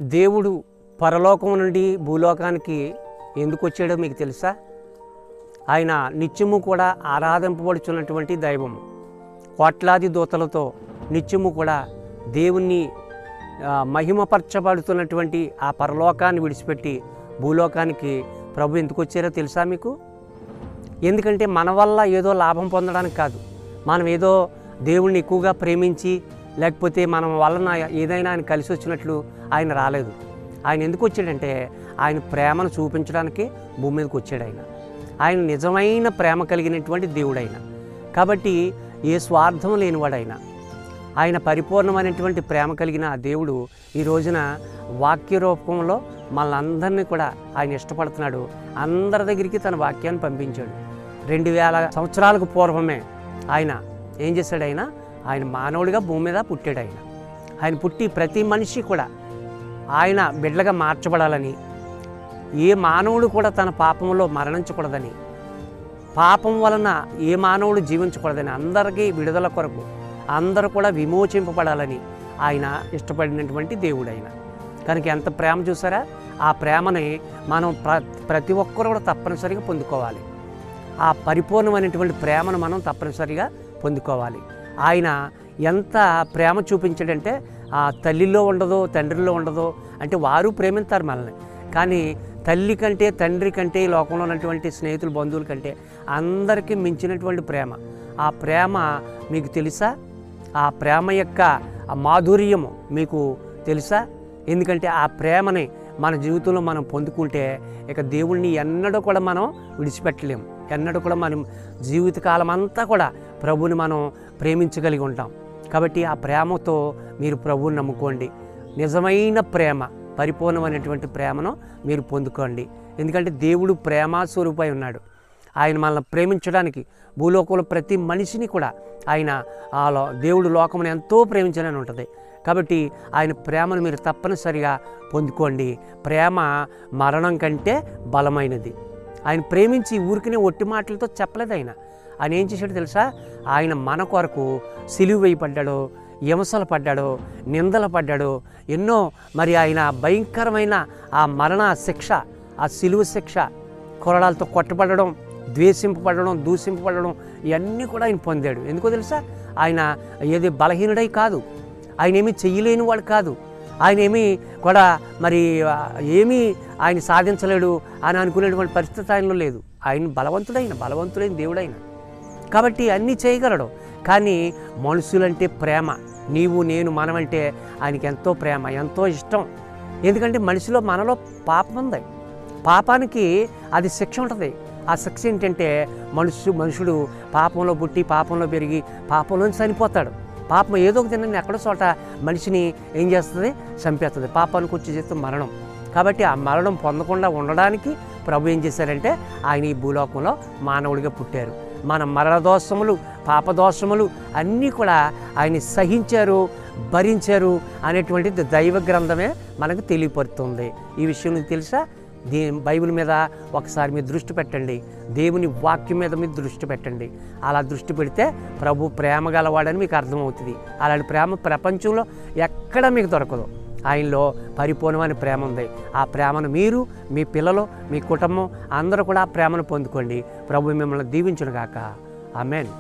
దేవుడు పరలోకం నుండి భూలోకానికి ఎందుకు వచ్చాడో మీకు తెలుసా? ఆయన నిత్యము కూడా ఆరాధింపబడుచున్నటువంటి దైవము. కోట్లాది దూతలతో నిత్యము కూడా దేవుణ్ణి మహిమపరచబడుతున్నటువంటి ఆ పరలోకాన్ని విడిచిపెట్టి భూలోకానికి ప్రభు ఎందుకు వచ్చారో తెలుసా మీకు? ఎందుకంటే మన వల్ల ఏదో లాభం పొందడానికి కాదు, మనం ఏదో దేవుణ్ణి ఎక్కువగా ప్రేమించి లేకపోతే మనం వలన ఏదైనా ఆయన కలిసి వచ్చినట్లు ఆయన రాలేదు. ఆయన ఎందుకు వచ్చాడంటే ఆయన ప్రేమను చూపించడానికి భూమి మీదకి వచ్చాడు. ఆయన నిజమైన ప్రేమ కలిగినటువంటి దేవుడు ఆయన. కాబట్టి ఏ స్వార్థం లేనివాడు ఆయన పరిపూర్ణమైనటువంటి ప్రేమ కలిగిన ఆ దేవుడు ఈ రోజున వాక్య రూపంలో మనందరినీ కూడా ఆయన ఇష్టపడుతున్నాడు. అందరి దగ్గరికి తన వాక్యాన్ని పంపించాడు. 2000 సంవత్సరాలకు పూర్వమే ఆయన ఏం చేశాడు? ఆయన మానవుడిగా భూమి మీద పుట్టాడు. ఆయన పుట్టి ప్రతి మనిషి కూడా ఆయన బిడ్డగా మార్చబడాలని, ఏ మానవుడు కూడా తన పాపంలో మరణించకూడదని, పాపం వలన ఏ మానవుడు జీవించకూడదని, అందరికీ విడుదల కొరకు అందరూ కూడా విమోచింపబడాలని ఆయన ఇష్టపడినటువంటి దేవుడు ఆయన. కనుక ఎంత ప్రేమ చూసారా? ఆ ప్రేమని మనం ప్రతి ఒక్కరు కూడా తప్పనిసరిగా పొందుకోవాలి. ఆ పరిపూర్ణమైనటువంటి ప్రేమను మనం తప్పనిసరిగా పొందుకోవాలి. ఆయన ఎంత ప్రేమ చూపించాడంటే ఆ తల్లిలో ఉండదో తండ్రిలో ఉండదో, అంటే వారు ప్రేమిస్తారు మనల్ని, కానీ తల్లి కంటే తండ్రి కంటే ఈ లోకంలో ఉన్నటువంటి స్నేహితులు బంధువుల కంటే అందరికీ మించినటువంటి ప్రేమ. ఆ ప్రేమ మీకు తెలుసా? ఆ ప్రేమ యొక్క మాధుర్యము మీకు తెలుసా? ఎందుకంటే ఆ ప్రేమని మన జీవితంలో మనం పొందుకుంటే ఇక దేవుణ్ణి ఎన్నడూ కూడా మనం విడిచిపెట్టలేము. ఎన్నడూ కూడా మనం జీవితకాలం అంతా కూడా ప్రభువుని మనం ప్రేమించగలిగి ఉంటాం. కాబట్టి ఆ ప్రేమతో మీరు ప్రభువుని నమ్ముకోండి. నిజమైన ప్రేమ, పరిపూర్ణమైనటువంటి ప్రేమను మీరు పొందుకోండి. ఎందుకంటే దేవుడు ప్రేమ స్వరూపై ఉన్నాడు. ఆయన మనల్ని ప్రేమించడానికి భూలోకంలో ప్రతి మనిషిని కూడా ఆయన దేవుడు లోకమును ఎంతో ప్రేమించాలని ఉంటుంది. కాబట్టి ఆయన ప్రేమను మీరు తప్పనిసరిగా పొందుకోండి. ప్రేమ మరణం కంటే బలమైనది. ఆయన ప్రేమించి ఊరికినే ఒట్టి మాటలతో చెప్పలేదు. ఆయన ఏం చేశాడో తెలుసా? ఆయన మన కొరకు సిలువ వేయబడ్డాడు, హింసలు పడ్డాడు, నిందలు పడ్డాడు, ఎన్నో ఆయన భయంకరమైన ఆ మరణ శిక్ష, ఆ సిలువ శిక్ష, కొరడాలతో కొట్టబడడం, ద్వేషింపబడడం, దూషింపబడడం, ఇవన్నీ కూడా ఆయన పొందాడు. ఎందుకో తెలుసా? ఆయన ఏది బలహీనుడై కాదు, ఆయన ఏమీ చెయ్యలేని వాడు కాదు, ఆయన ఏమీ కూడా ఏమీ ఆయన సాధించలేడు అని అనుకునేటువంటి పరిస్థితి ఆయనలో లేదు. ఆయన బలవంతుడైన దేవుడైన, కాబట్టి అన్నీ చేయగలడు. కానీ మనుషులంటే ప్రేమ, నీవు నేను మనమంటే ఆయనకి ఎంతో ప్రేమ, ఎంతో ఇష్టం. ఎందుకంటే మనలో పాపం ఉంది. పాపానికి అది శిక్ష ఉంటుంది. ఆ శిక్ష ఏంటంటే మనుషుడు పాపంలో పుట్టి పాపంలో పెరిగి పాపంలోంచి చనిపోతాడు. పాపం ఏదో ఒక తిన్న ఎక్కడో చోట మనిషిని ఏం చేస్తుంది? చంపేస్తుంది. పాపానికి వచ్చి చేస్తే మరణం. కాబట్టి ఆ మరణం పొందకుండా ఉండడానికి ప్రభు ఏం చేశారంటే ఆయన ఈ భూలోకంలో మానవుడిగా పుట్టారు. మన మరణదోషములు, పాపదోషములు అన్నీ కూడా ఆయన సహించారు, భరించారు అనేటువంటిది దైవ గ్రంథమే మనకు తెలియపడుతుంది. ఈ విషయం మీకు తెలుసా? బైబిల్ మీద ఒకసారి మీరు దృష్టి పెట్టండి, దేవుని వాక్యం మీద మీరు దృష్టి పెట్టండి. అలా దృష్టి పెడితే ప్రభు ప్రేమ గలవాడని మీకు అర్థమవుతుంది. అలాంటి ప్రేమ ప్రపంచంలో ఎక్కడ మీకు దొరకదు. ఆయనలో పరిపూర్ణమైన ప్రేమ ఉంది. ఆ ప్రేమను మీరు, మీ పిల్లలు, మీ కుటుంబం అందరూ కూడా ఆ ప్రేమను పొందుకోండి. ప్రభు మిమ్మల్ని దీవించును గాక. ఆమేన్.